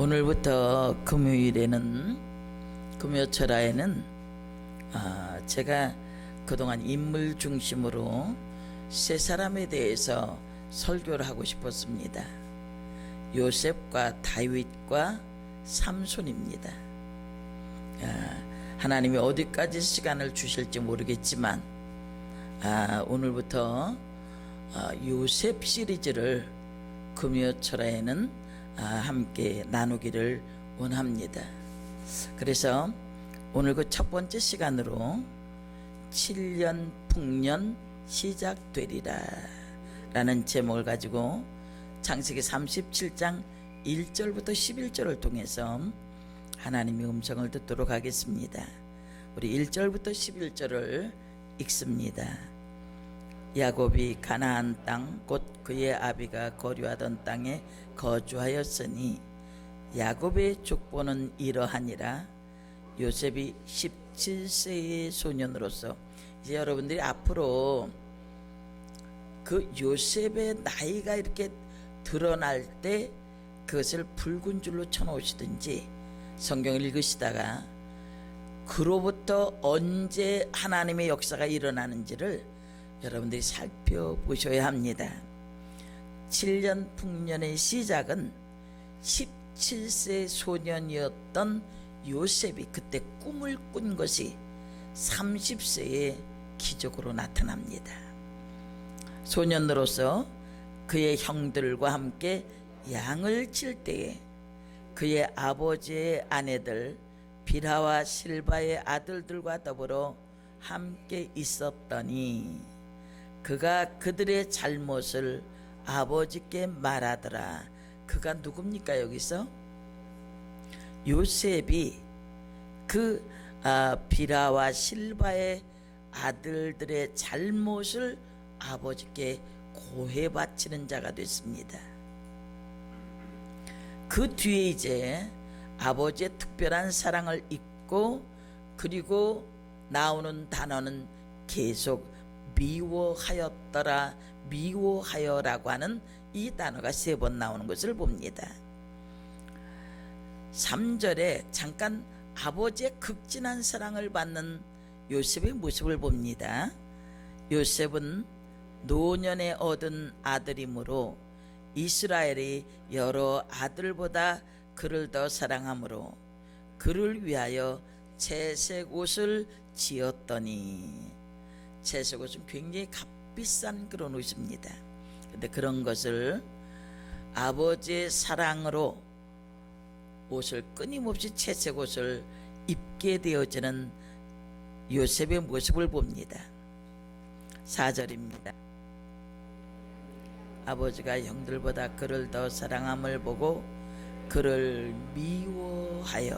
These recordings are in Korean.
오늘부터 금요철화에는 제가 그동안 인물 중심으로 세 사람에 대해서 설교를 하고 싶었습니다. 요셉과 다윗과 삼손입니다. 하나님이 어디까지 시간을 주실지 모르겠지만 오늘부터 요셉 시리즈를 금요철화에는 함께 나누기를 원합니다. 그래서 오늘 그 첫 번째 시간으로 7년 풍년 시작되리라 라는 제목을 가지고 창세기 37장 1절부터 11절을 통해서 하나님의 음성을 듣도록 하겠습니다. 우리 1절부터 11절을 읽습니다. 야곱이 가나안 땅 곧 그의 아비가 거류하던 땅에 거주하였으니 야곱의 족보는 이러하니라. 요셉이 17세의 소년으로서, 이제 여러분들이 앞으로 그 요셉의 나이가 이렇게 드러날 때 그것을 붉은 줄로 쳐놓으시든지 성경을 읽으시다가 그로부터 언제 하나님의 역사가 일어나는지를 여러분들이 살펴보셔야 합니다. 7년 풍년의 시작은 17세 소년이었던 요셉이 그때 꿈을 꾼 것이 30세의 기적으로 나타납니다. 소년으로서 그의 형들과 함께 양을 칠 때에 그의 아버지의 아내들 비라와 실바의 아들들과 더불어 함께 있었더니 그가 그들의 잘못을 아버지께 말하더라. 그가 누굽니까? 여기서 요셉이 그 비라와 실바의 아들들의 잘못을 아버지께 고해 바치는 자가 됐습니다. 그 뒤에 이제 아버지의 특별한 사랑을 잊고, 그리고 나오는 단어는 계속 미워하였더라, 미워하여라고 하는 이 단어가 3번 나오는 것을 봅니다. 3절에 잠깐 아버지의 극진한 사랑을 받는 요셉의 모습을 봅니다. 요셉은 노년에 얻은 아들이므로 이스라엘이 여러 아들보다 그를 더 사랑하므로 그를 위하여 채색 옷을 지었더니, 채색 옷은 굉장히 값비싼 그런 옷입니다. 근데 그런 것을 아버지의 사랑으로 옷을 끊임없이 채색 옷을 입게 되어지는 요셉의 모습을 봅니다. 4절입니다. 아버지가 형들보다 그를 더 사랑함을 보고 그를 미워하여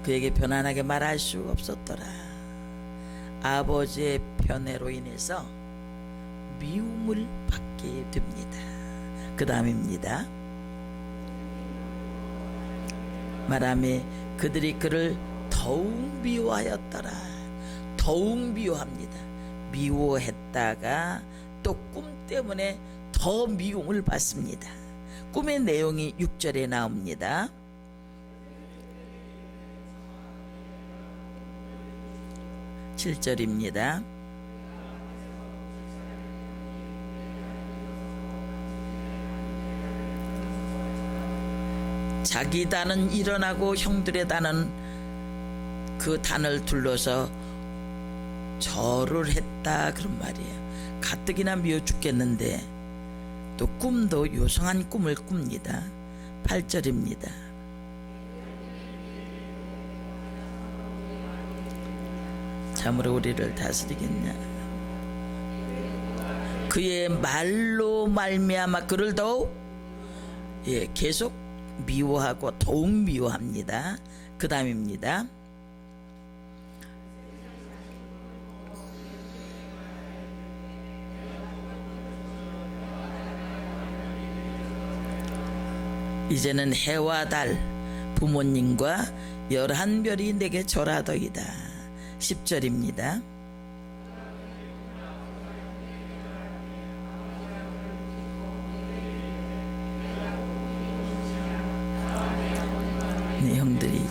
그에게 편안하게 말할 수 없었더라. 아버지의 편애로 인해서 미움을 받게 됩니다. 그 다음입니다. 말하며 그들이 그를 더욱 미워하였더라. 더욱 미워합니다. 미워했다가 또 꿈 때문에 더 미움을 받습니다. 꿈의 내용이 6절에 나옵니다. (7절입니다) 자기 단은 일어나고 형들의 단은 그 단을 둘러서 절을 했다, 그런 말이에요. 가뜩이나 미워 죽겠는데 또 꿈도 요상한 꿈을 꿉니다. 8절입니다. 참으로 우리를 다스리겠냐. 그의 말로 말미암아 그를 더욱 계속 미워하고 더욱 미워합니다. 그 다음입니다. 이제는 해와 달 부모님과 11별이 내게 절하더이다. 10절입니다.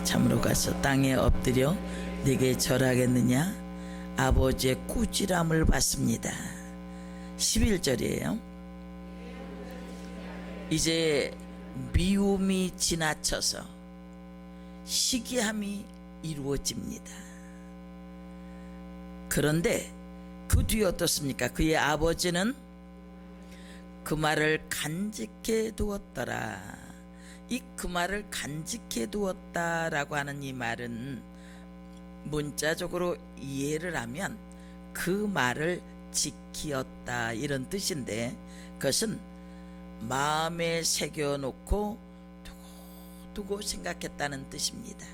참으로 가서 땅에 엎드려 네게 절하겠느냐? 아버지의 꾸지람을 받습니다. 11절이에요. 이제 미움이 지나쳐서 시기함이 이루어집니다. 그런데 그 뒤에 어떻습니까? 그의 아버지는 그 말을 간직해 두었더라. 이 그 말을 간직해 두었다라고 하는 이 말은 문자적으로 이해를 하면 그 말을 지키었다 이런 뜻인데, 그것은 마음에 새겨놓고 두고 생각했다는 뜻입니다.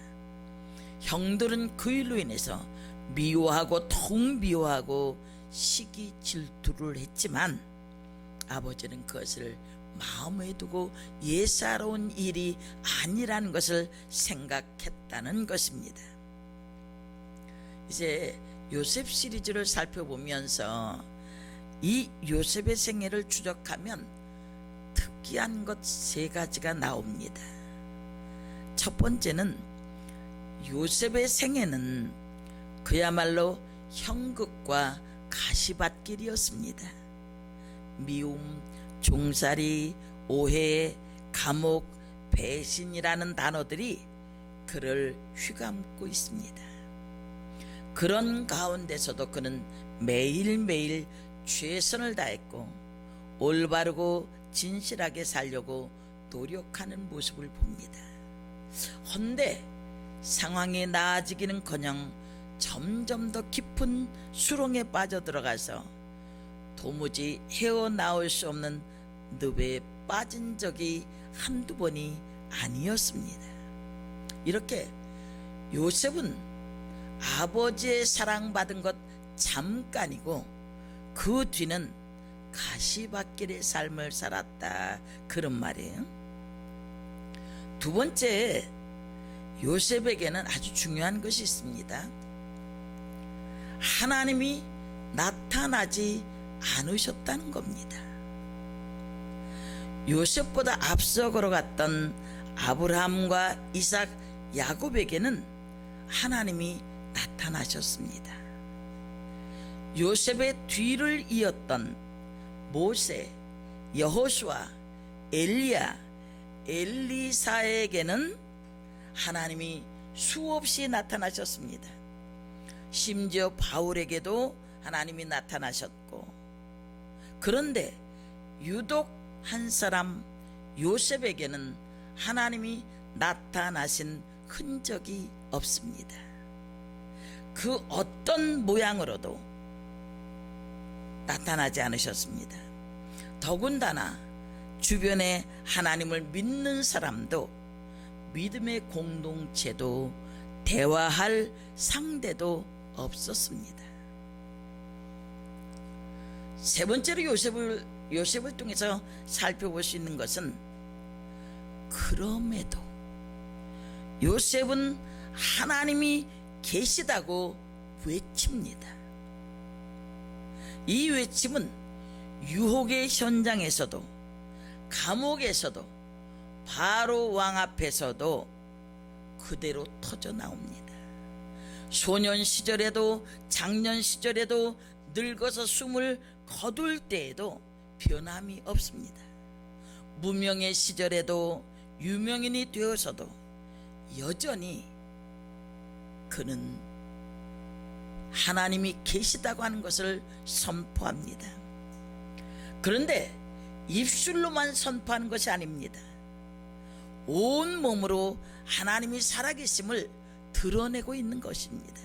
형들은 그 일로 인해서 미워하고 더욱 미워하고 시기 질투를 했지만 아버지는 그것을 마음에 두고 예사로운 일이 아니라는 것을 생각했다는 것입니다. 이제 요셉 시리즈를 살펴보면서 이 요셉의 생애를 추적하면 특이한 것 세 가지가 나옵니다. 첫 번째는 요셉의 생애는 그야말로 형극과 가시밭길이었습니다. 미움, 종살이, 오해, 감옥, 배신이라는 단어들이 그를 휘감고 있습니다. 그런 가운데서도 그는 매일매일 최선을 다했고 올바르고 진실하게 살려고 노력하는 모습을 봅니다. 헌데 상황이 나아지기는커녕 점점 더 깊은 수렁에 빠져들어가서 도무지 헤어나올 수 없는 늪에 빠진 적이 한두 번이 아니었습니다. 이렇게 요셉은 아버지의 사랑받은 것 잠깐이고 그 뒤는 가시밭길의 삶을 살았다, 그런 말이에요. 두 번째, 요셉에게는 아주 중요한 것이 있습니다. 하나님이 나타나지 않으셨다는 겁니다. 요셉보다 앞서 걸어갔던 아브라함과 이삭, 야곱에게는 하나님이 나타나셨습니다. 요셉의 뒤를 이었던 모세, 여호수아, 엘리야, 엘리사에게는 하나님이 수없이 나타나셨습니다. 심지어 바울에게도 하나님이 나타나셨고, 그런데 유독 한 사람 요셉에게는 하나님이 나타나신 흔적이 없습니다. 그 어떤 모양으로도 나타나지 않으셨습니다. 더군다나 주변에 하나님을 믿는 사람도, 믿음의 공동체도, 대화할 상대도 없었습니다. 세 번째로 요셉을 통해서 살펴볼 수 있는 것은, 그럼에도 요셉은 하나님이 계시다고 외칩니다. 이 외침은 유혹의 현장에서도, 감옥에서도, 바로 왕 앞에서도 그대로 터져 나옵니다. 소년 시절에도, 장년 시절에도, 늙어서 숨을 거둘 때에도 변함이 없습니다. 무명의 시절에도, 유명인이 되어서도 여전히 그는 하나님이 계시다고 하는 것을 선포합니다. 그런데 입술로만 선포하는 것이 아닙니다. 온 몸으로 하나님이 살아계심을 드러내고 있는 것입니다.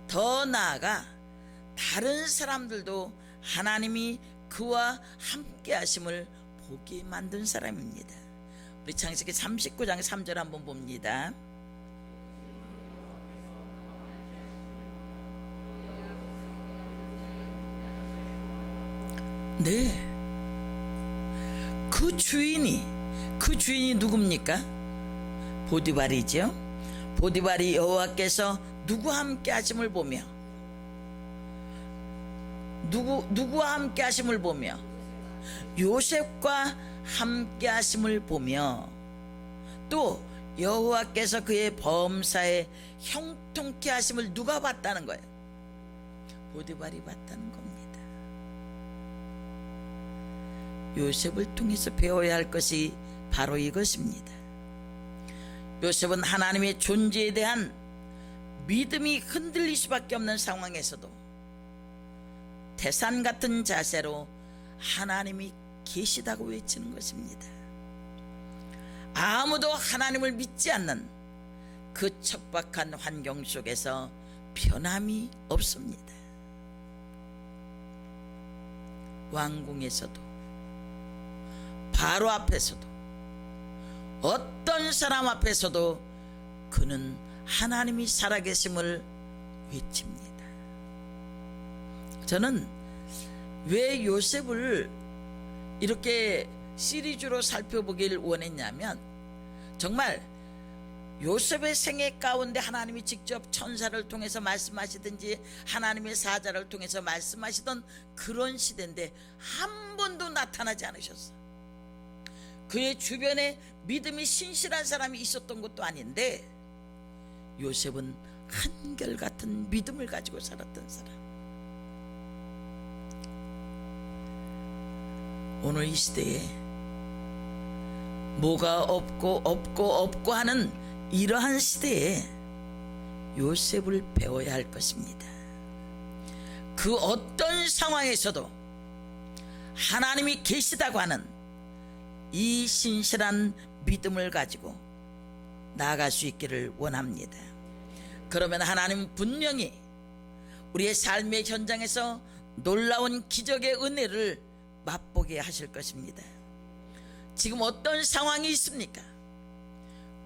더 나아가 다른 사람들도 하나님이 그와 함께 하심을 보게 만든 사람입니다. 우리 창세기 39장 3절 한번 봅니다. 네, 그 주인이 누굽니까? 보디발이죠. 보디발이 여호와께서 누구와 함께 하심을 보며, 누구와 함께 하심을 보며, 요셉과 함께 하심을 보며, 또 여호와께서 그의 범사에 형통케 하심을 누가 봤다는 거예요? 보디발이 봤다는 겁니다. 요셉을 통해서 배워야 할 것이 바로 이것입니다. 요셉은 하나님의 존재에 대한 믿음이 흔들릴 수밖에 없는 상황에서도 태산 같은 자세로 하나님이 계시다고 외치는 것입니다. 아무도 하나님을 믿지 않는 그 척박한 환경 속에서 변함이 없습니다. 왕궁에서도 바로 앞에서도 어떤 사람 앞에서도 그는 하나님이 살아계심을 외칩니다. 저는 왜 요셉을 이렇게 시리즈로 살펴보길 원했냐면, 정말 요셉의 생애 가운데 하나님이 직접 천사를 통해서 말씀하시든지 하나님의 사자를 통해서 말씀하시던 그런 시대인데 한 번도 나타나지 않으셨어. 그의 주변에 믿음이 신실한 사람이 있었던 것도 아닌데 요셉은 한결같은 믿음을 가지고 살았던 사람. 오늘 이 시대에 뭐가 없고 하는 이러한 시대에 요셉을 배워야 할 것입니다. 그 어떤 상황에서도 하나님이 계시다고 하는 이 신실한 믿음을 가지고 나아갈 수 있기를 원합니다. 그러면 하나님은 분명히 우리의 삶의 현장에서 놀라운 기적의 은혜를 맛보게 하실 것입니다. 지금 어떤 상황이 있습니까?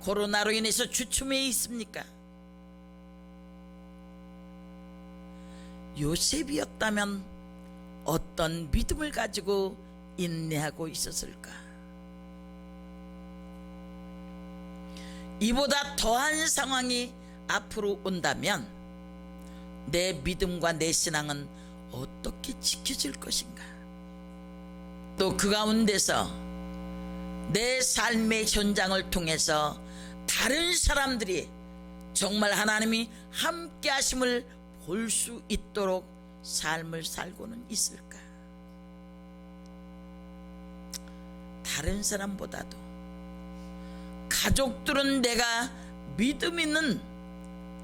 코로나로 인해서 주춤해 있습니까? 요셉이었다면 어떤 믿음을 가지고 인내하고 있었을까? 이보다 더한 상황이 앞으로 온다면 내 믿음과 내 신앙은 어떻게 지켜질 것인가? 또 그 가운데서 내 삶의 현장을 통해서 다른 사람들이 정말 하나님이 함께 하심을 볼 수 있도록 삶을 살고는 있을까? 다른 사람보다도 가족들은 내가 믿음 있는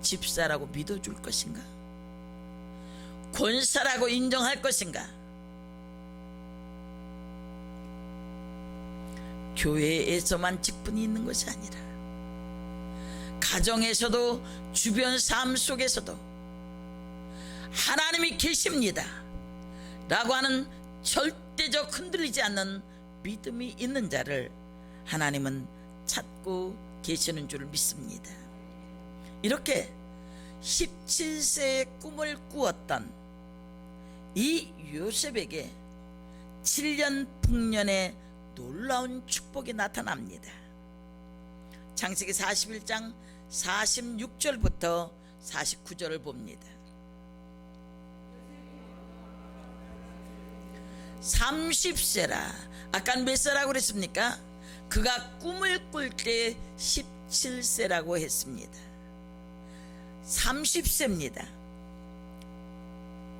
집사라고 믿어줄 것인가? 권사라고 인정할 것인가? 교회에서만 직분이 있는 것이 아니라 가정에서도 주변 삶 속에서도 하나님이 계십니다 라고 하는 절대적 흔들리지 않는 믿음이 있는 자를 하나님은 찾고 계시는 줄 믿습니다. 이렇게 17세의 꿈을 꾸었던 이 요셉에게 7년 풍년의 놀라운 축복이 나타납니다. 창세기 41장 46절부터 49절을 봅니다. 30세라. 아까 몇 세라고 그랬습니까? 그가 꿈을 꿀 때 17세라고 했습니다. 30세입니다.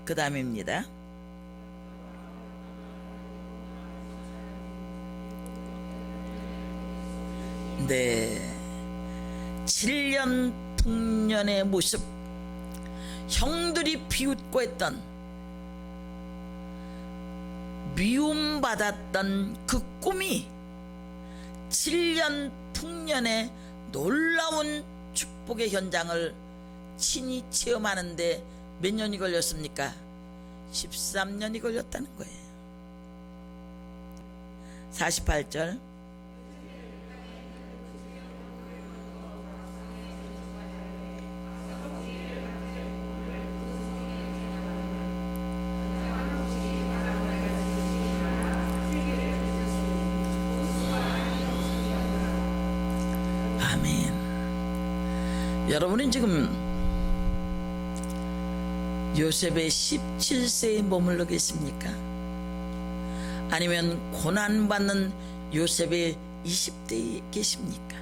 그 다음입니다. 네, 7년 풍년의 모습, 형들이 비웃고 했던, 미움받았던 그 꿈이 7년 풍년의 놀라운 축복의 현장을 친히 체험하는데 몇 년이 걸렸습니까? 13년이 걸렸다는 거예요. 48절. 여러분은 지금 요셉의 17세에 머물러 계십니까? 아니면 고난받는 요셉의 20대에 계십니까?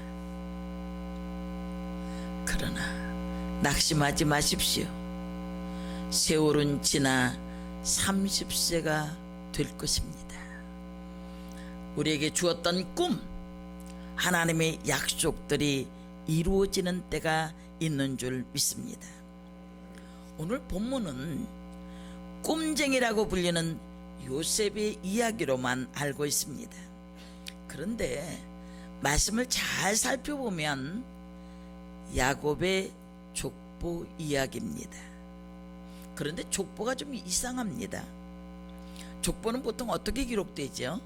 그러나 낙심하지 마십시오. 세월은 지나 30세가 될 것입니다. 우리에게 주었던 꿈, 하나님의 약속들이 이루어지는 때가 있는 줄 믿습니다. 오늘 본문은 꿈쟁이라고 불리는 요셉의 이야기로만 알고 있습니다. 그런데 말씀을 잘 살펴보면 야곱의 족보 이야기입니다. 그런데 족보가 좀 이상합니다. 족보는 보통 어떻게 기록되죠?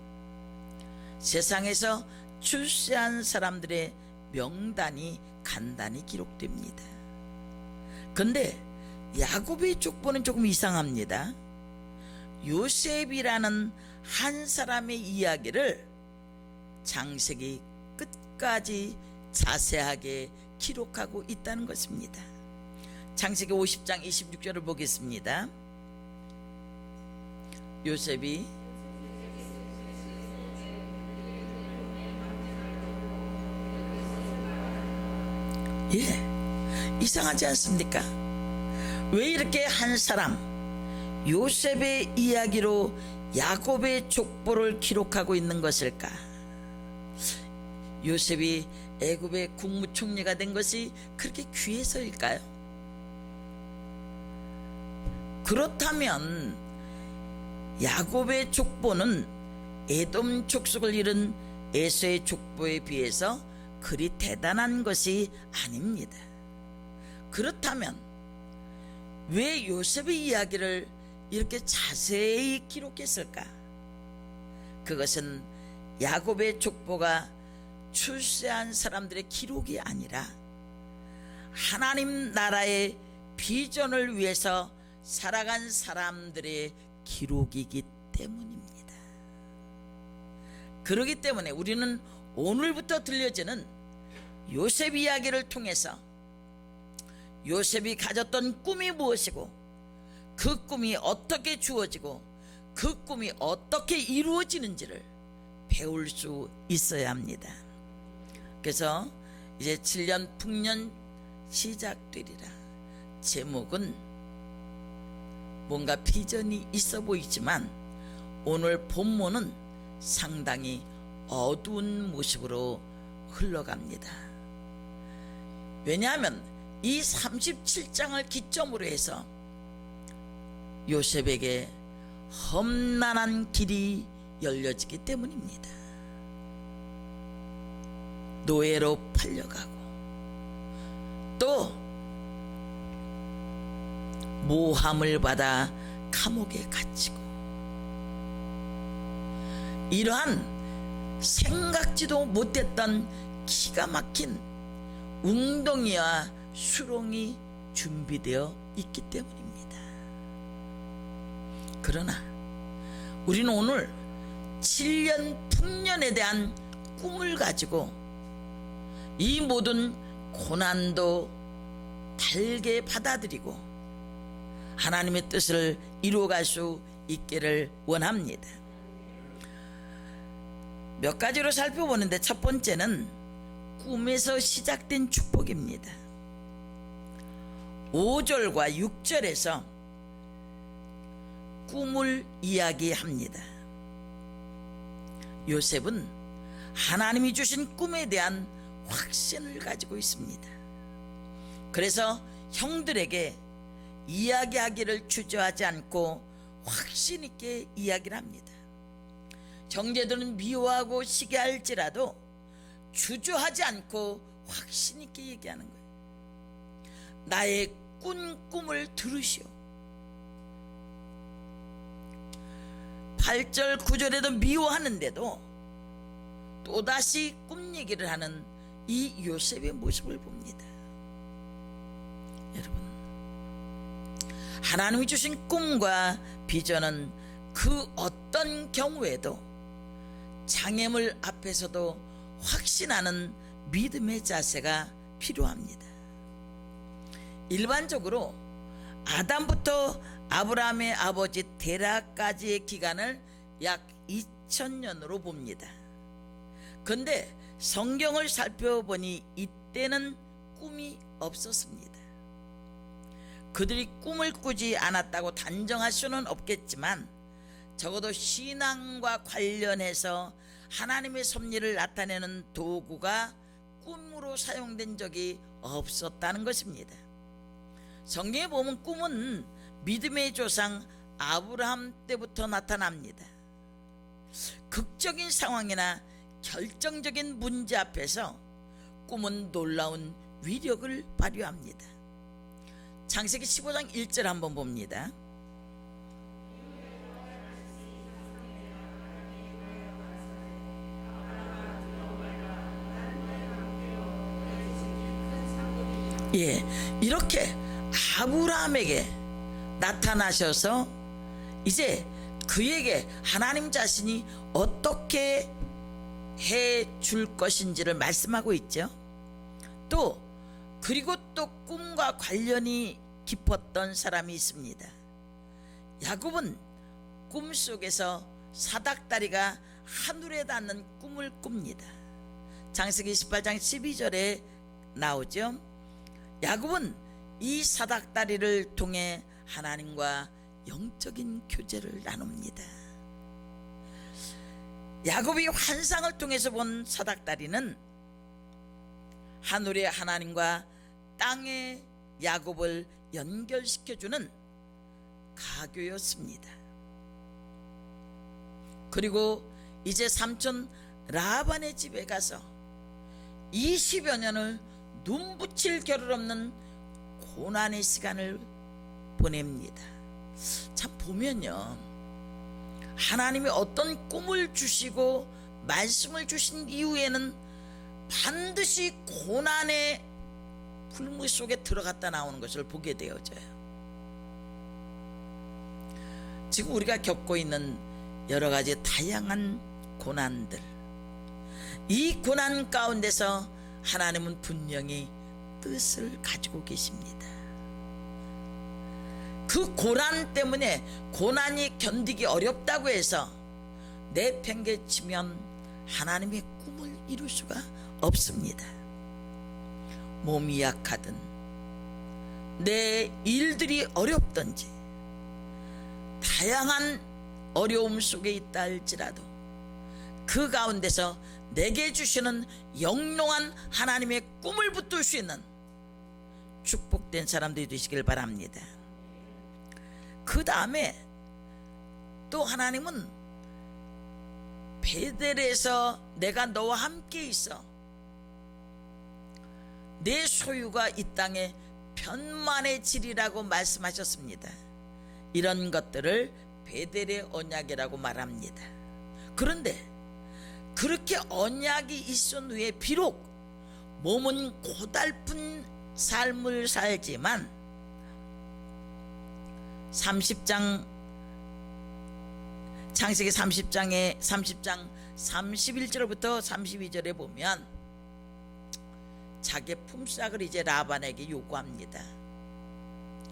세상에서 출세한 사람들의 명단이 간단히 기록됩니다. 근데 야곱의 족보는 조금 이상합니다. 요셉이라는 한 사람의 이야기를 창세기 끝까지 자세하게 기록하고 있다는 것입니다. 창세기 50장 26절을 보겠습니다. 요셉이 이상하지 않습니까? 왜 이렇게 한 사람 요셉의 이야기로 야곱의 족보를 기록하고 있는 것일까? 요셉이 애굽의 국무총리가 된 것이 그렇게 귀해서일까요? 그렇다면 야곱의 족보는 에돔 족속을 이룬 에서의 족보에 비해서 그리 대단한 것이 아닙니다. 그렇다면 왜 요셉의 이야기를 이렇게 자세히 기록했을까? 그것은 야곱의 족보가 출세한 사람들의 기록이 아니라 하나님 나라의 비전을 위해서 살아간 사람들의 기록이기 때문입니다. 그렇기 때문에 우리는 오늘부터 들려지는 요셉 이야기를 통해서 요셉이 가졌던 꿈이 무엇이고 그 꿈이 어떻게 주어지고 그 꿈이 어떻게 이루어지는지를 배울 수 있어야 합니다. 그래서 이제 7년 풍년 시작되리라. 제목은 뭔가 비전이 있어 보이지만 오늘 본문은 상당히 어두운 모습으로 흘러갑니다. 왜냐하면 이 37장을 기점으로 해서 요셉에게 험난한 길이 열려지기 때문입니다. 노예로 팔려가고 또 모함을 받아 감옥에 갇히고 이러한 생각지도 못했던 기가 막힌 웅덩이와 수렁이 준비되어 있기 때문입니다. 그러나 우리는 오늘 7년 풍년에 대한 꿈을 가지고 이 모든 고난도 달게 받아들이고 하나님의 뜻을 이루어갈 수 있기를 원합니다. 몇 가지로 살펴보는데 첫 번째는 꿈에서 시작된 축복입니다. 5절과 6절에서 꿈을 이야기합니다. 요셉은 하나님이 주신 꿈에 대한 확신을 가지고 있습니다. 그래서 형들에게 이야기하기를 주저하지 않고 확신 있게 이야기를 합니다. 형제들은 미워하고 시기할지라도 주저하지 않고 확신 있게 얘기하는 거예요. 나의 꾼 꿈을 들으시오. 8절 9절에도 미워하는데도 또다시 꿈 얘기를 하는 이 요셉의 모습을 봅니다. 여러분, 하나님이 주신 꿈과 비전은 그 어떤 경우에도 장애물 앞에서도 확신하는 믿음의 자세가 필요합니다. 일반적으로 아담부터 아브라함의 아버지 데라까지의 기간을 약 2000년으로 봅니다. 근데 성경을 살펴보니 이때는 꿈이 없었습니다. 그들이 꿈을 꾸지 않았다고 단정할 수는 없겠지만 적어도 신앙과 관련해서 하나님의 섭리를 나타내는 도구가 꿈으로 사용된 적이 없었다는 것입니다. 성경에 보면 꿈은 믿음의 조상 아브라함 때부터 나타납니다. 극적인 상황이나 결정적인 문제 앞에서 꿈은 놀라운 위력을 발휘합니다. 창세기 15장 1절 한번 봅니다. 이렇게 아브라함에게 나타나셔서 이제 그에게 하나님 자신이 어떻게 해 줄 것인지를 말씀하고 있죠. 그리고 또 꿈과 관련이 깊었던 사람이 있습니다. 야곱은 꿈속에서 사닥다리가 하늘에 닿는 꿈을 꿉니다. 창세기 18장 12절에 나오죠. 야곱은 이 사닥다리를 통해 하나님과 영적인 교제를 나눕니다. 야곱이 환상을 통해서 본 사닥다리는 하늘의 하나님과 땅의 야곱을 연결시켜주는 가교였습니다. 그리고 이제 삼촌 라반의 집에 가서 20여 년을 눈붙일 겨를 없는 고난의 시간을 보냅니다. 참 보면요, 하나님이 어떤 꿈을 주시고 말씀을 주신 이후에는 반드시 고난의 불물 속에 들어갔다 나오는 것을 보게 되어져요. 지금 우리가 겪고 있는 여러 가지 다양한 고난들, 이 고난 가운데서 하나님은 분명히 뜻을 가지고 계십니다. 그 고난 때문에 고난이 견디기 어렵다고 해서 내팽개치면 하나님의 꿈을 이룰 수가 없습니다. 몸이 약하든 내 일들이 어렵든지 다양한 어려움 속에 있다 할지라도 그 가운데서 내게 주시는 영롱한 하나님의 꿈을 붙들 수 있는 축복된 사람들이 되시길 바랍니다. 그 다음에 또 하나님은 베델에서 내가 너와 함께 있어 내 소유가 이 땅에 편만해지리라고 말씀하셨습니다. 이런 것들을 베델의 언약이라고 말합니다. 그런데 그렇게 언약이 있은 후에 비록 몸은 고달픈 삶을 살지만 30장 창세기 30장 31절부터 32절에 보면 자기 품삯을 이제 라반에게 요구합니다.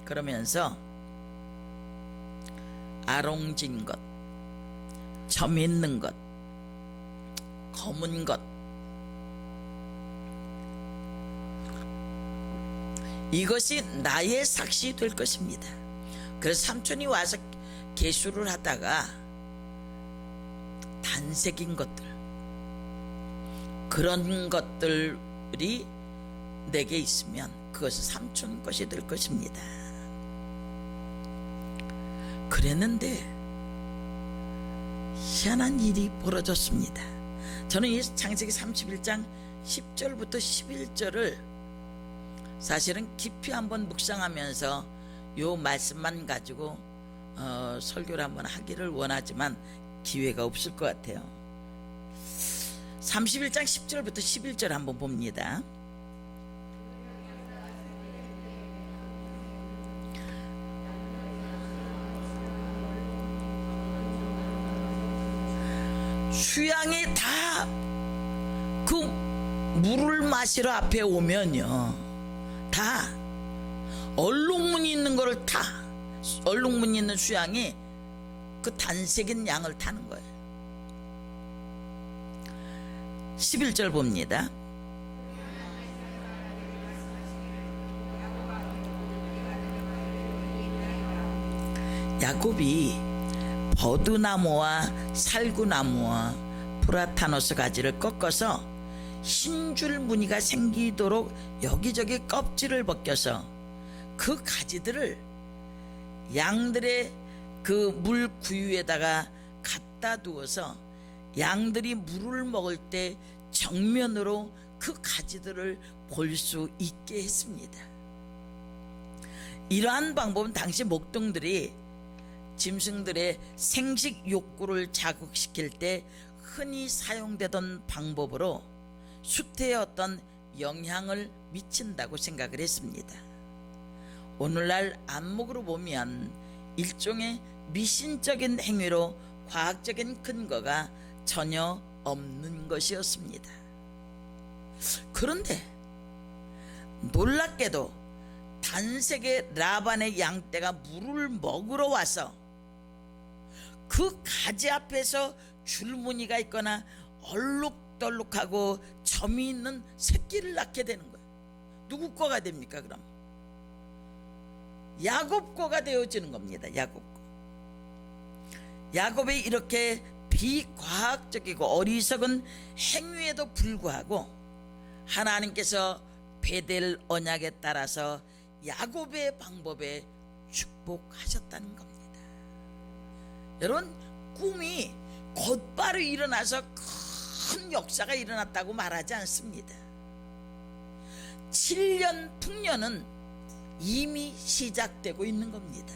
그러면서 아롱진 것, 점 있는 것, 검은 것, 이것이 나의 삭시 될 것입니다. 그래서 삼촌이 와서 계수를 하다가 단색인 것들, 그런 것들이 내게 있으면 그것은 삼촌 것이 될 것입니다. 그랬는데 희한한 일이 벌어졌습니다. 저는 이 창세기 31장 10절부터 11절을 사실은 깊이 한번 묵상하면서 요 말씀만 가지고 설교를 한번 하기를 원하지만 기회가 없을 것 같아요. 31장 10절부터 11절 한번 봅니다. 수양이 다 그 물을 마시러 앞에 오면요, 다 얼룩무늬 있는 거를 타, 얼룩무늬 있는 수양이 그 단색인 양을 타는 거예요. 11절 봅니다. 야곱이 버드나무와 살구나무와 프라타노스 가지를 꺾어서 흰줄 무늬가 생기도록 여기저기 껍질을 벗겨서 그 가지들을 양들의 그 물 구유에다가 갖다 두어서 양들이 물을 먹을 때 정면으로 그 가지들을 볼 수 있게 했습니다. 이러한 방법은 당시 목동들이 짐승들의 생식 욕구를 자극시킬 때 흔히 사용되던 방법으로 수태에 어떤 영향을 미친다고 생각을 했습니다. 오늘날 안목으로 보면 일종의 미신적인 행위로 과학적인 근거가 전혀 없는 것이었습니다. 그런데 놀랍게도 단색의 라반의 양떼가 물을 먹으러 와서 그 가지 앞에서 줄무늬가 있거나 얼룩덜룩하고 점이 있는 새끼를 낳게 되는 거예요. 누구 거가 됩니까? 그럼 야곱 거가 되어지는 겁니다. 야곱 거. 야곱의 이렇게 비과학적이고 어리석은 행위에도 불구하고 하나님께서 베델 언약에 따라서 야곱의 방법에 축복하셨다는 겁니다. 여러분, 꿈이 곧바로 일어나서 큰 역사가 일어났다고 말하지 않습니다. 7년 풍년은 이미 시작되고 있는 겁니다.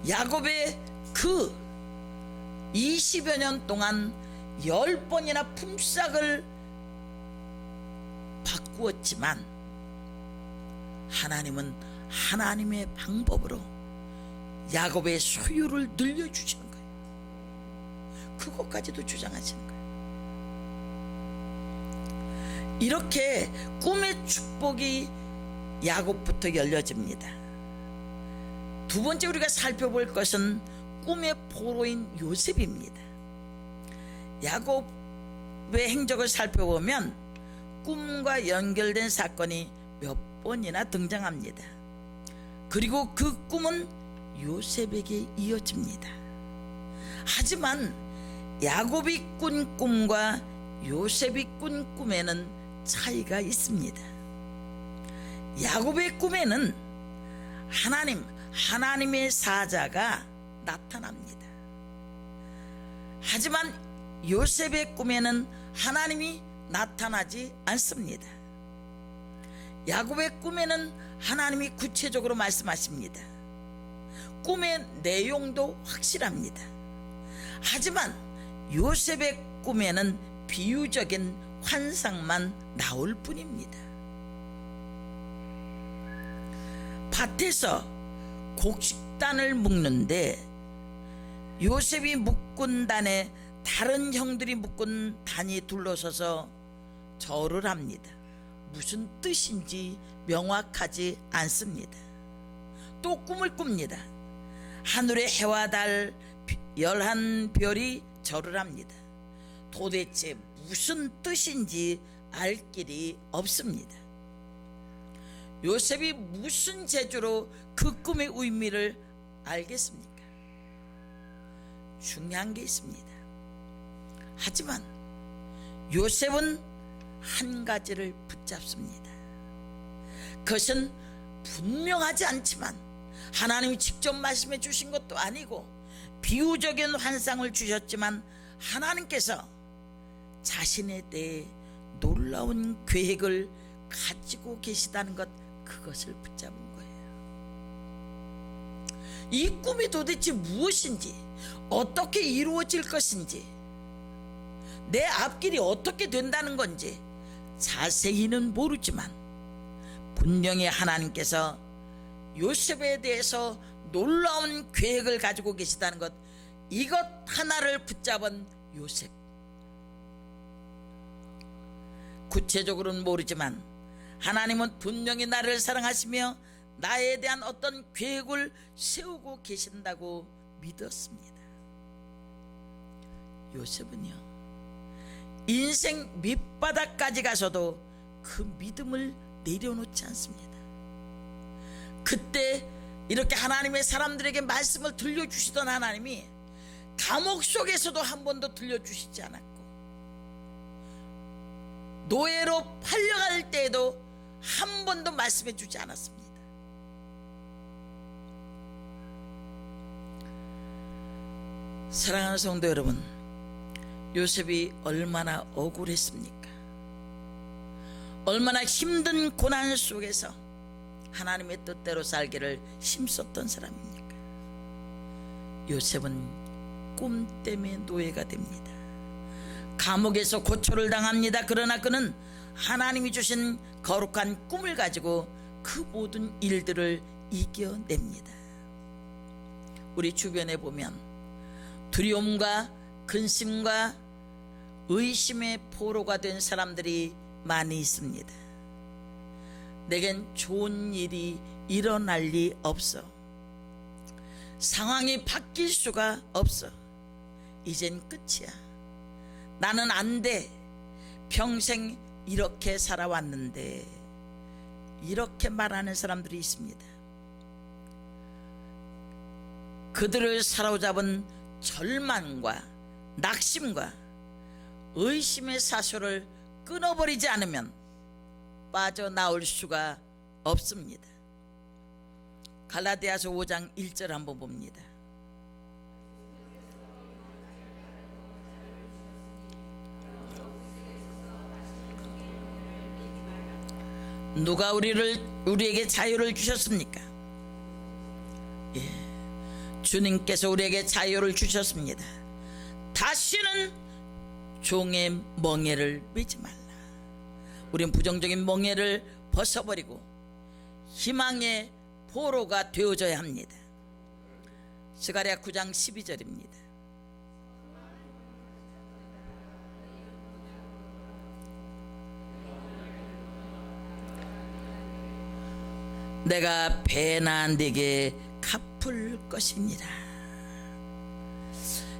야곱의 그 20여 년 동안 10번이나 품삯을 바꾸었지만 하나님은 하나님의 방법으로 야곱의 소유를 늘려주시는 거예요. 그것까지도 주장하시는 거예요. 이렇게 꿈의 축복이 야곱부터 열려집니다. 두 번째 우리가 살펴볼 것은 꿈의 포로인 요셉입니다. 야곱의 행적을 살펴보면 꿈과 연결된 사건이 몇 번이나 등장합니다. 그리고 그 꿈은 요셉에게 이어집니다. 하지만 야곱이 꾼 꿈과 요셉이 꾼 꿈에는 차이가 있습니다. 야곱의 꿈에는 하나님의 사자가 나타납니다. 하지만 요셉의 꿈에는 하나님이 나타나지 않습니다. 야곱의 꿈에는 하나님이 구체적으로 말씀하십니다. 꿈의 내용도 확실합니다. 하지만 요셉의 꿈에는 비유적인 환상만 나올 뿐입니다. 밭에서 곡식단을 묶는데 요셉이 묶은 단에 다른 형들이 묶은 단이 둘러서서 절을 합니다. 무슨 뜻인지 명확하지 않습니다. 또 꿈을 꿉니다. 하늘의 해와 달 11별이 절을 합니다. 도대체 무슨 뜻인지 알 길이 없습니다. 요셉이 무슨 재주로 그 꿈의 의미를 알겠습니까? 중요한 게 있습니다. 하지만 요셉은 한 가지를 붙잡습니다. 그것은 분명하지 않지만 하나님이 직접 말씀해 주신 것도 아니고 비유적인 환상을 주셨지만 하나님께서 자신에 대해 놀라운 계획을 가지고 계시다는 것, 그것을 붙잡은 거예요. 이 꿈이 도대체 무엇인지, 어떻게 이루어질 것인지, 내 앞길이 어떻게 된다는 건지 자세히는 모르지만 분명히 하나님께서 요셉에 대해서 놀라운 계획을 가지고 계시다는 것, 이것 하나를 붙잡은 요셉. 구체적으로는 모르지만 하나님은 분명히 나를 사랑하시며 나에 대한 어떤 계획을 세우고 계신다고 믿었습니다. 요셉은요, 인생 밑바닥까지 가서도 그 믿음을 내려놓지 않습니다. 그때 이렇게 하나님의 사람들에게 말씀을 들려주시던 하나님이 감옥 속에서도 한 번도 들려주시지 않았고, 노예로 팔려갈 때에도 한 번도 말씀해 주지 않았습니다. 사랑하는 성도 여러분, 요셉이 얼마나 억울했습니까? 얼마나 힘든 고난 속에서 하나님의 뜻대로 살기를 힘썼던 사람입니까? 요셉은 꿈 때문에 노예가 됩니다. 감옥에서 고초를 당합니다. 그러나 그는 하나님이 주신 거룩한 꿈을 가지고 그 모든 일들을 이겨냅니다. 우리 주변에 보면 두려움과 근심과 의심의 포로가 된 사람들이 많이 있습니다. 내겐 좋은 일이 일어날 리 없어. 상황이 바뀔 수가 없어. 이젠 끝이야. 나는 안 돼. 평생 이렇게 살아왔는데. 이렇게 말하는 사람들이 있습니다. 그들을 사로잡은 절망과 낙심과 의심의 사슬을 끊어버리지 않으면 빠져나올 수가 없습니다. 갈라디아서 5장 1절 한번 봅니다. 누가 우리에게 자유를 주셨습니까? 주님께서 우리에게 자유를 주셨습니다. 다시는 종의 멍에를 매지 말라. 우린 부정적인 멍에를 벗어버리고 희망의 포로가 되어져야 합니다. 스가랴 9장 12절입니다. 내가 배나 네게 갚을 것이니라.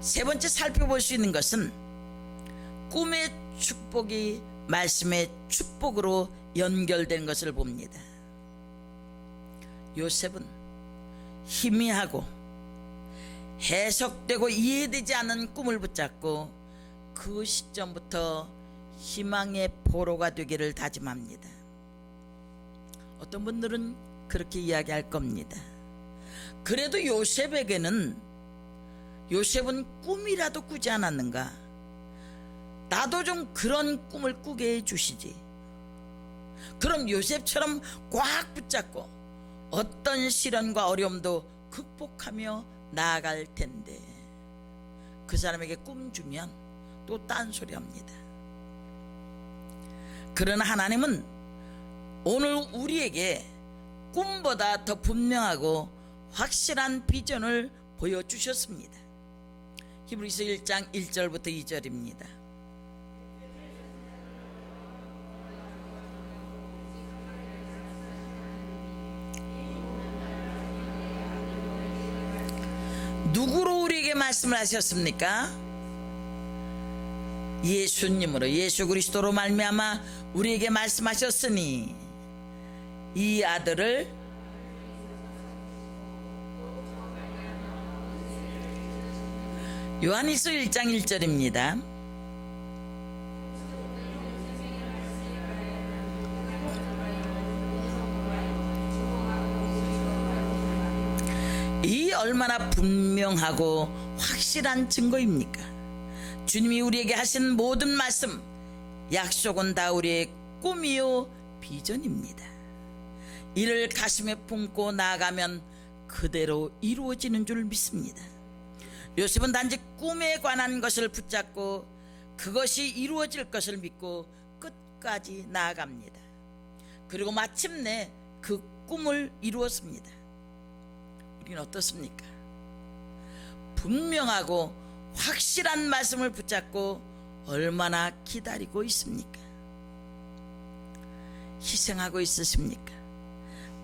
세 번째 살펴볼 수 있는 것은 꿈의 축복이 말씀의 축복으로 연결된 것을 봅니다. 요셉은 희미하고 해석되고 이해되지 않는 꿈을 붙잡고 그 시점부터 희망의 포로가 되기를 다짐합니다. 어떤 분들은 그렇게 이야기할 겁니다. 그래도 요셉은 꿈이라도 꾸지 않았는가? 나도 좀 그런 꿈을 꾸게 해주시지. 그럼 요셉처럼 꽉 붙잡고 어떤 시련과 어려움도 극복하며 나아갈 텐데, 그 사람에게 꿈 주면 또 딴소리 합니다. 그러나 하나님은 오늘 우리에게 꿈보다 더 분명하고 확실한 비전을 보여주셨습니다. 히브리서 1장 1절부터 2절입니다. 누구로 우리에게 말씀을 하셨습니까? 예수님으로, 예수 그리스도로 말미암아 우리에게 말씀하셨으니 이 아들을 요한일서 1장 1절입니다. 이 얼마나 분명하고 확실한 증거입니까? 주님이 우리에게 하신 모든 말씀, 약속은 다 우리의 꿈이요 비전입니다. 이를 가슴에 품고 나아가면 그대로 이루어지는 줄 믿습니다. 요셉은 단지 꿈에 관한 것을 붙잡고 그것이 이루어질 것을 믿고 끝까지 나아갑니다. 그리고 마침내 그 꿈을 이루었습니다. 우리는 어떻습니까? 분명하고 확실한 말씀을 붙잡고 얼마나 기다리고 있습니까? 희생하고 있으십니까?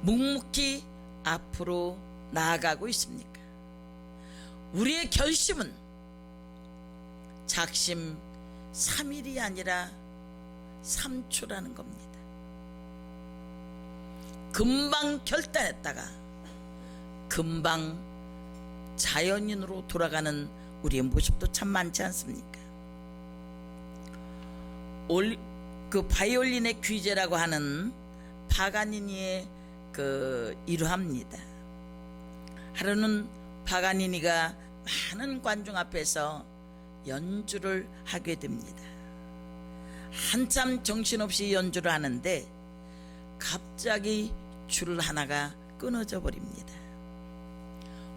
묵묵히 앞으로 나아가고 있습니까? 우리의 결심은 작심 3일이 아니라 3초라는 겁니다. 금방 결단했다가 금방 자연인으로 돌아가는 우리의 모습도 참 많지 않습니까? 그 바이올린의 귀재라고 하는 파가니니의 그 일화입니다. 하루는 파가니니가 많은 관중 앞에서 연주를 하게 됩니다. 한참 정신없이 연주를 하는데 갑자기 줄 하나가 끊어져 버립니다.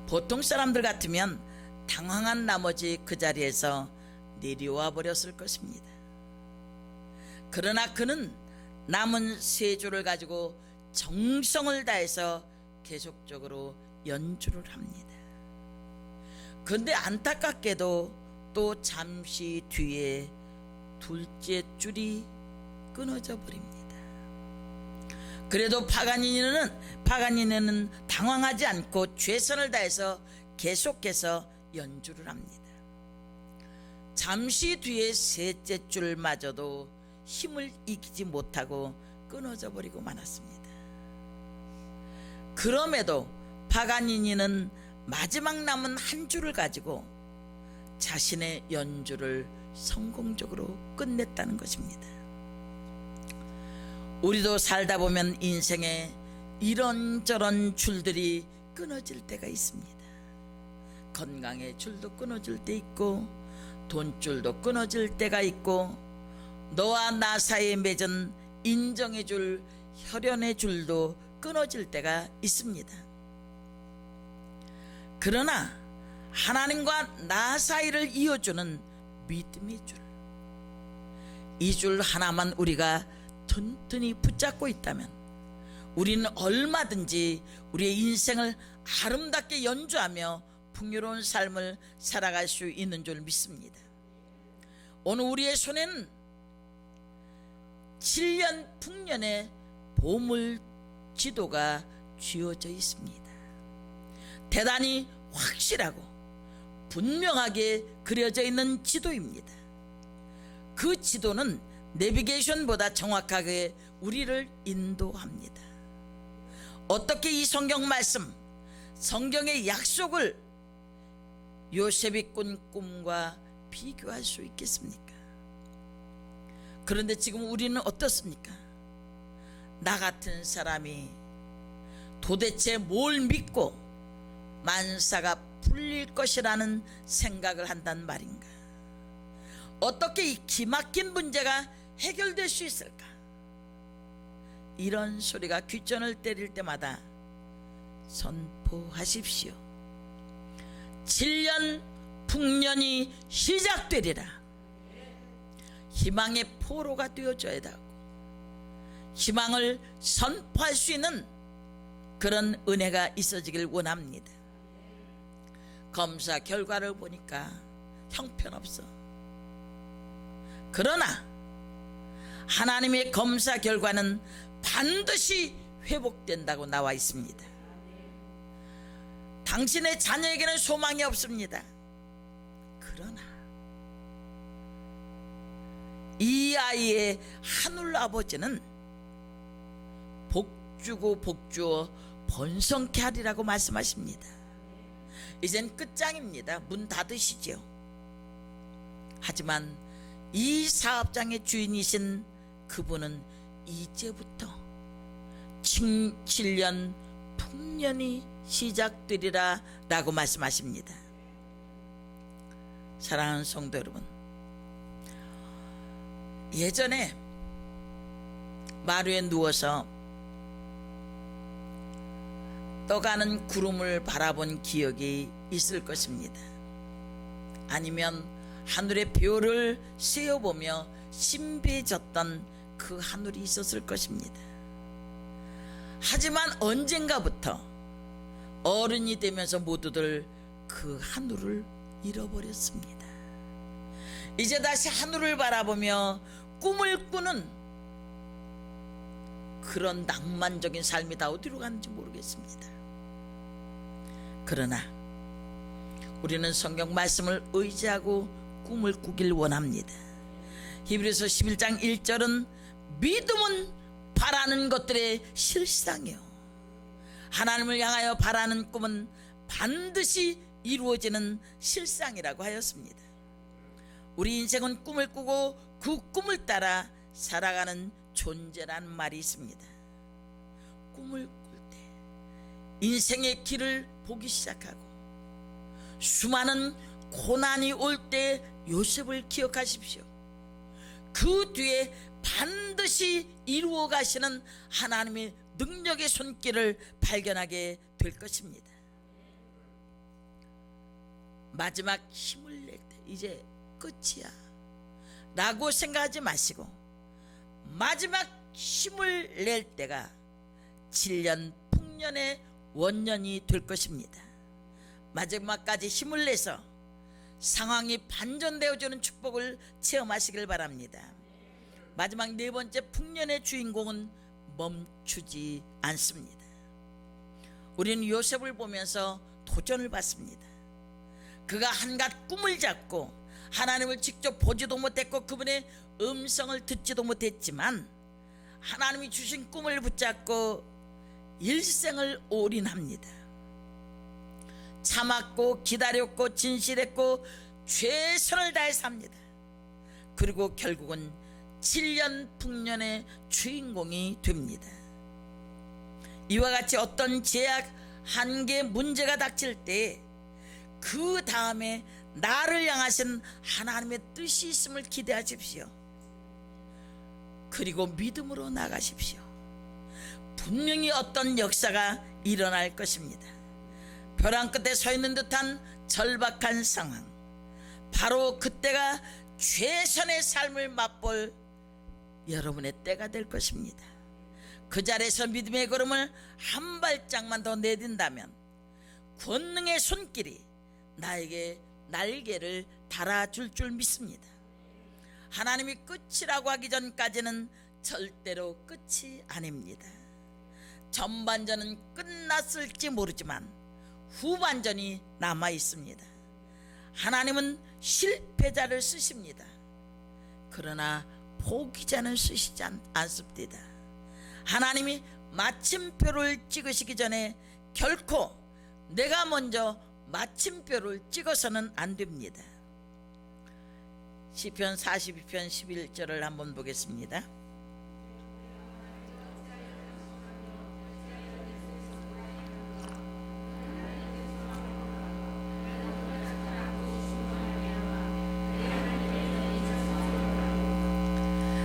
보통 사람들 같으면 당황한 나머지 그 자리에서 내려와 버렸을 것입니다. 그러나 그는 남은 세 줄을 가지고 정성을 다해서 계속적으로 연주를 합니다. 그런데 안타깝게도 또 잠시 뒤에 둘째 줄이 끊어져 버립니다. 그래도 파가니니는 당황하지 않고 최선을 다해서 계속해서 연주를 합니다. 잠시 뒤에 셋째 줄마저도 힘을 이기지 못하고 끊어져 버리고 말았습니다. 그럼에도 파가니니는 마지막 남은 한 줄을 가지고 자신의 연주를 성공적으로 끝냈다는 것입니다. 우리도 살다 보면 인생에 이런저런 줄들이 끊어질 때가 있습니다. 건강의 줄도 끊어질 때 있고, 돈줄도 끊어질 때가 있고, 너와 나 사이에 맺은 인정의 줄, 혈연의 줄도 끊어질 때가 있습니다. 그러나 하나님과 나 사이를 이어주는 믿음의 줄, 이 줄 하나만 우리가 튼튼히 붙잡고 있다면 우리는 얼마든지 우리의 인생을 아름답게 연주하며 풍요로운 삶을 살아갈 수 있는 줄 믿습니다. 오늘 우리의 손에는 7년 풍년의 보물 지도가 쥐어져 있습니다. 대단히 확실하고 분명하게 그려져 있는 지도입니다. 그 지도는 내비게이션보다 정확하게 우리를 인도합니다. 어떻게 이 성경 말씀, 성경의 약속을 요셉이 꾼 꿈과 비교할 수 있겠습니까? 그런데 지금 우리는 어떻습니까? 나 같은 사람이 도대체 뭘 믿고 만사가 풀릴 것이라는 생각을 한단 말인가? 어떻게 이 기막힌 문제가 해결될 수 있을까? 이런 소리가 귓전을 때릴 때마다 선포하십시오. 7년 풍년이 시작되리라. 희망의 포로가 되어줘야 하고 희망을 선포할 수 있는 그런 은혜가 있어지길 원합니다. 검사 결과를 보니까 형편없어. 그러나 하나님의 검사 결과는 반드시 회복된다고 나와 있습니다. 당신의 자녀에게는 소망이 없습니다. 그러나 이 아이의 하늘 아버지는 복주고 복주어 번성케 하리라고 말씀하십니다. 이젠 끝장입니다. 문 닫으시죠. 하지만 이 사업장의 주인이신 그분은 이제부터 7년 풍년이 시작되리라 라고 말씀하십니다. 사랑하는 성도 여러분, 예전에 마루에 누워서 떠가는 구름을 바라본 기억이 있을 것입니다. 아니면 하늘의 별을 세어보며 신비해졌던 그 하늘이 있었을 것입니다. 하지만 언젠가부터 어른이 되면서 모두들 그 하늘을 잃어버렸습니다. 이제 다시 하늘을 바라보며 꿈을 꾸는 그런 낭만적인 삶이 다 어디로 가는지 모르겠습니다. 그러나 우리는 성경 말씀을 의지하고 꿈을 꾸길 원합니다. 히브리서 11장 1절은 믿음은 바라는 것들의 실상이요 하나님을 향하여 바라는 꿈은 반드시 이루어지는 실상이라고 하였습니다. 우리 인생은 꿈을 꾸고 그 꿈을 따라 살아가는 존재라는 말이 있습니다. 꿈을 꿀 때 인생의 길을 보기 시작하고 수많은 고난이 올 때 요셉을 기억하십시오. 그 뒤에 반드시 이루어 가시는 하나님의 능력의 손길을 발견하게 될 것입니다. 마지막 힘을 낼 때 이제 끝이야 라고 생각하지 마시고 마지막 힘을 낼 때가 7년 풍년의 원년이 될 것입니다. 마지막까지 힘을 내서 상황이 반전되어주는 축복을 체험하시길 바랍니다. 마지막 네 번째 풍년의 주인공은 멈추지 않습니다. 우리는 요셉을 보면서 도전을 받습니다. 그가 한갓 꿈을 잡고 하나님을 직접 보지도 못했고 그분의 음성을 듣지도 못했지만 하나님이 주신 꿈을 붙잡고 일생을 올인합니다. 참았고 기다렸고 진실했고 최선을 다해 삽니다. 그리고 결국은 7년 풍년의 주인공이 됩니다. 이와 같이 어떤 제약, 한계, 문제가 닥칠 때 그 다음에 나를 향하신 하나님의 뜻이 있음을 기대하십시오. 그리고 믿음으로 나가십시오. 분명히 어떤 역사가 일어날 것입니다. 벼랑 끝에 서 있는 듯한 절박한 상황, 바로 그때가 최선의 삶을 맛볼 여러분의 때가 될 것입니다. 그 자리에서 믿음의 걸음을 한 발짝만 더 내딘다면 권능의 손길이 나에게 날개를 달아줄 줄 믿습니다. 하나님이 끝이라고 하기 전까지는 절대로 끝이 아닙니다. 전반전은 끝났을지 모르지만 후반전이 남아 있습니다. 하나님은 실패자를 쓰십니다. 그러나 포기자는 쓰시지 않습니다. 하나님이 마침표를 찍으시기 전에 결코 내가 먼저 마침표를 찍어서는 안 됩니다. 시편 42편 11절을 한번 보겠습니다.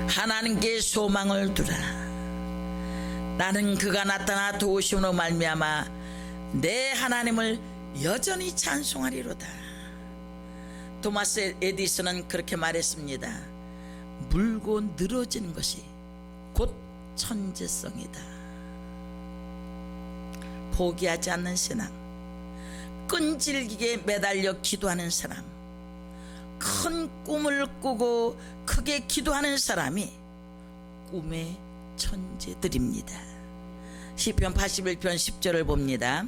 하나님께 소망을 두라. 나는 그가 나타나 도우심으로 말미암아 내 하나님을 여전히 찬송하리로다. 토마스 에디슨은 그렇게 말했습니다. 물고 늘어지는 것이 곧 천재성이다. 포기하지 않는 신앙, 끈질기게 매달려 기도하는 사람, 큰 꿈을 꾸고 크게 기도하는 사람이 꿈의 천재들입니다. 시편 81편 10절을 봅니다.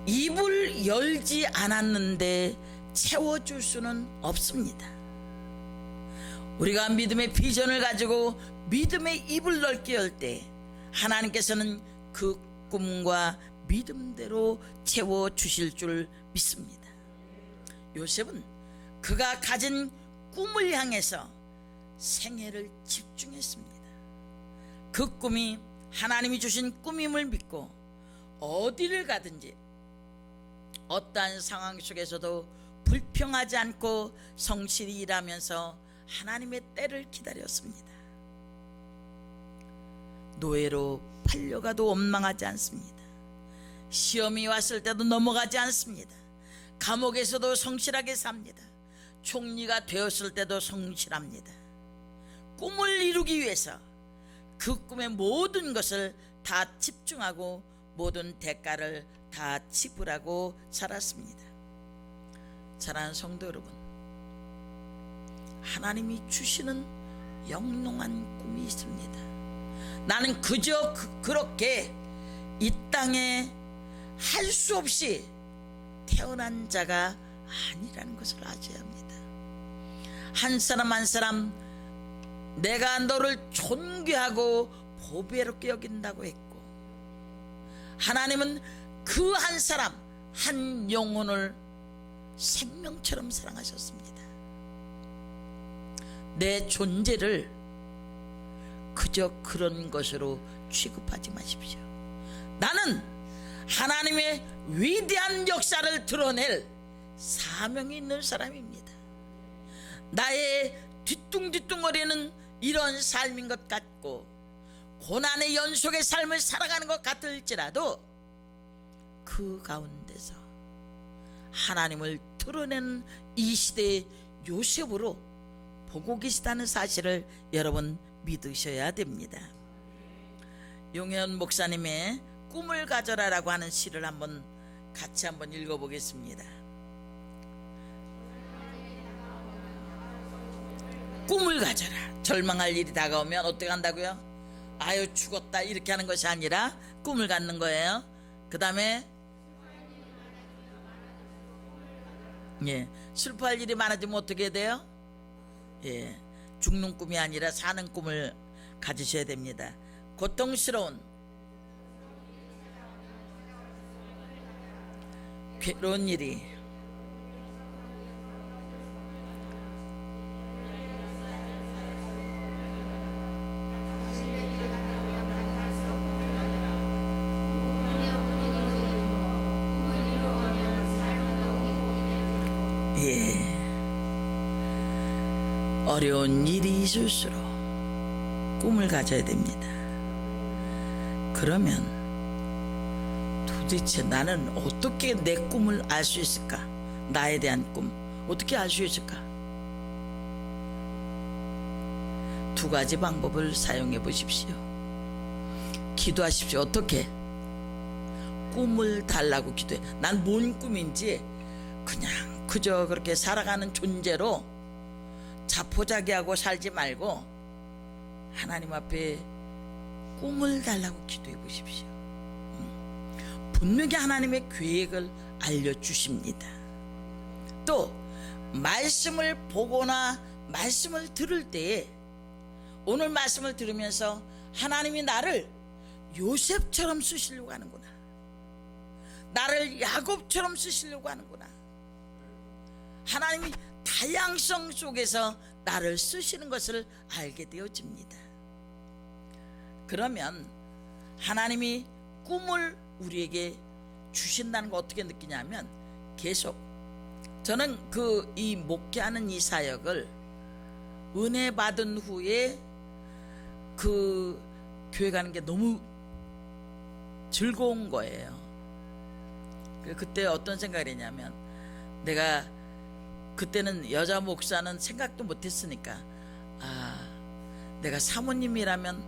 입을 열지 않았는데 채워줄 수는 없습니다. 우리가 믿음의 비전을 가지고 믿음의 입을 넓게 열 때 하나님께서는 그 꿈과 믿음대로 채워주실 줄 믿습니다. 요셉은 그가 가진 꿈을 향해서 생애를 집중했습니다. 그 꿈이 하나님이 주신 꿈임을 믿고 어디를 가든지 어떠한 상황 속에서도 불평하지 않고 성실히 일하면서 하나님의 때를 기다렸습니다. 노예로 팔려가도 원망하지 않습니다. 시험이 왔을 때도 넘어가지 않습니다. 감옥에서도 성실하게 삽니다. 총리가 되었을 때도 성실합니다. 꿈을 이루기 위해서 그 꿈의 모든 것을 다 집중하고 모든 대가를 다 지불하고 살았습니다. 사랑하는 성도 여러분, 하나님이 주시는 영롱한 꿈이 있습니다. 나는 그저 그렇게 이 땅에 할 수 없이 태어난 자가 아니라는 것을 아셔야 합니다. 한 사람 한 사람 내가 너를 존귀하고 보배롭게 여긴다고 했고, 하나님은 그 한 사람 한 영혼을 생명처럼 사랑하셨습니다. 내 존재를 그저 그런 것으로 취급하지 마십시오. 나는 하나님의 위대한 역사를 드러낼 사명이 있는 사람입니다. 나의 뒤뚱뒤뚱거리는 이런 삶인 것 같고 고난의 연속의 삶을 살아가는 것 같을지라도 그 가운데서 하나님을 드러내는 이 시대의 요셉으로 보고 계시다는 사실을 여러분 믿으셔야 됩니다. 용현 목사님의 꿈을 가져라라고 하는 시를 같이 한번 읽어보겠습니다. 꿈을 가져라. 절망할 일이 다가오면 어떻게 한다고요? 아유 죽었다 이렇게 하는 것이 아니라 꿈을 갖는 거예요. 그 다음에 슬퍼할 일이 많아지면 어떻게 돼요? 죽는 꿈이 아니라 사는 꿈을 가지셔야 됩니다. 고통스러운 괴로운 일이 어려운 일이 있을수록 꿈을 가져야 됩니다. 그러면 도대체 나는 어떻게 내 꿈을 알 수 있을까? 나에 대한 꿈 어떻게 알 수 있을까? 두 가지 방법을 사용해 보십시오. 기도하십시오. 어떻게? 꿈을 달라고 기도해. 난 뭔 꿈인지 그냥 그저 그렇게 살아가는 존재로 자포자기하고 살지 말고 하나님 앞에 꿈을 달라고 기도해 보십시오. 분명히 하나님의 계획을 알려주십니다. 또 말씀을 보거나 말씀을 들을 때에 오늘 말씀을 들으면서 하나님이 나를 요셉처럼 쓰시려고 하는구나, 나를 야곱처럼 쓰시려고 하는구나, 하나님이 다양성 속에서 나를 쓰시는 것을 알게 되어집니다. 그러면 하나님이 꿈을 우리에게 주신다는 거 어떻게 느끼냐면, 계속 저는 이 목회하는 이 사역을 은혜 받은 후에 교회 가는 게 너무 즐거운 거예요. 그때 어떤 생각을 했냐면, 내가 그때는 여자 목사는 생각도 못했으니까 내가 사모님이라면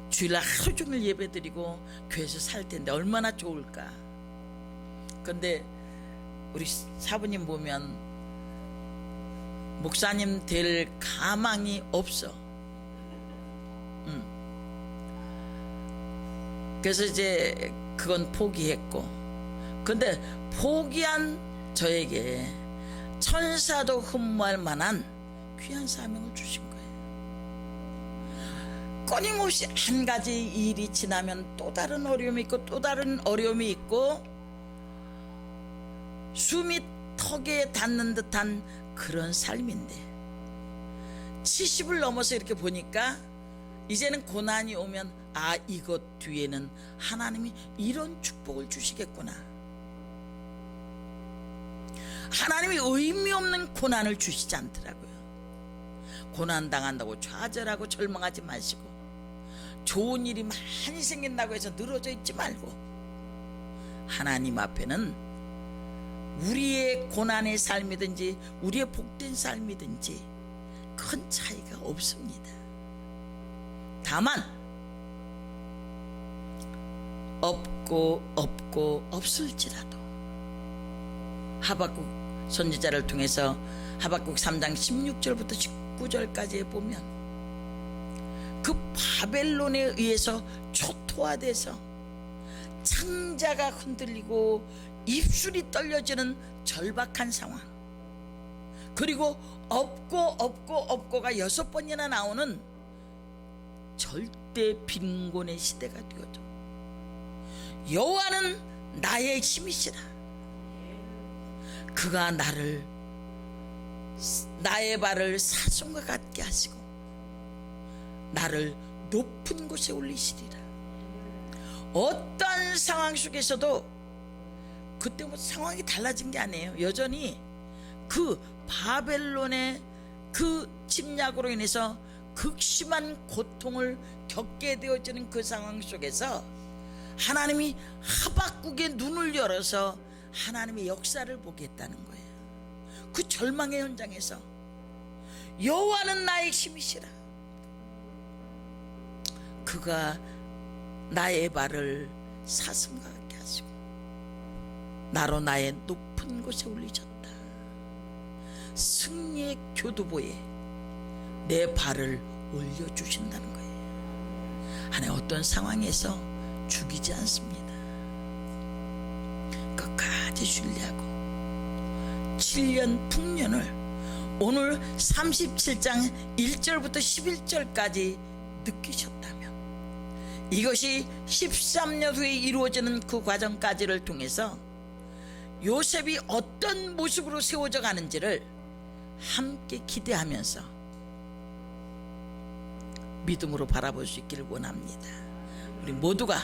주일날 하루 종일 예배드리고 교회에서 살 텐데 얼마나 좋을까. 근데 우리 사부님 보면 목사님 될 가망이 없어. 그래서 이제 그건 포기했고, 근데 포기한 저에게 천사도 흠모할 만한 귀한 사명을 주신 거예요. 끊임없이 한 가지 일이 지나면 또 다른 어려움이 있고 또 다른 어려움이 있고 숨이 턱에 닿는 듯한 그런 삶인데, 70을 넘어서 이렇게 보니까 이제는 고난이 오면 이것 뒤에는 하나님이 이런 축복을 주시겠구나. 하나님이 의미 없는 고난을 주시지 않더라고요. 고난 당한다고 좌절하고 절망하지 마시고, 좋은 일이 많이 생긴다고 해서 늘어져 있지 말고, 하나님 앞에는 우리의 고난의 삶이든지 우리의 복된 삶이든지 큰 차이가 없습니다. 다만 없고 없을지라도 하박국 선지자를 통해서 하박국 3장 16절부터 19절까지 보면 그 바벨론에 의해서 초토화돼서 창자가 흔들리고 입술이 떨려지는 절박한 상황, 그리고 없고가 6번이나 나오는 절대 빈곤의 시대가 되어져. 여호와는 나의 힘이시라. 그가 나의 발을 사슴과 같게 하시고 나를 높은 곳에 올리시리라. 어떠한 상황 속에서도 그때 뭐 상황이 달라진 게 아니에요. 여전히 그 바벨론의 그 침략으로 인해서 극심한 고통을 겪게 되어지는 그 상황 속에서 하나님이 하박국의 눈을 열어서 하나님의 역사를 보겠다는 거예요. 그 절망의 현장에서 여호와는 나의 힘이시라. 그가 나의 발을 사슴과 같게 하시고 나로 나의 높은 곳에 올리셨다. 승리의 교두보에 내 발을 올려주신다는 거예요. 하나님 어떤 상황에서 죽이지 않습니다. 끝까지 신뢰하고 7년 풍년을 오늘 37장 1절부터 11절까지 느끼셨다면 이것이 13년 후에 이루어지는 그 과정까지를 통해서 요셉이 어떤 모습으로 세워져 가는지를 함께 기대하면서 믿음으로 바라볼 수 있기를 원합니다. 우리 모두가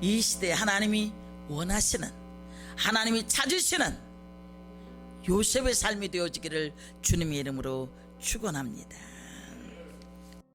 이 시대에 하나님이 원하시는, 하나님이 찾으시는 요셉의 삶이 되어지기를 주님의 이름으로 축원합니다.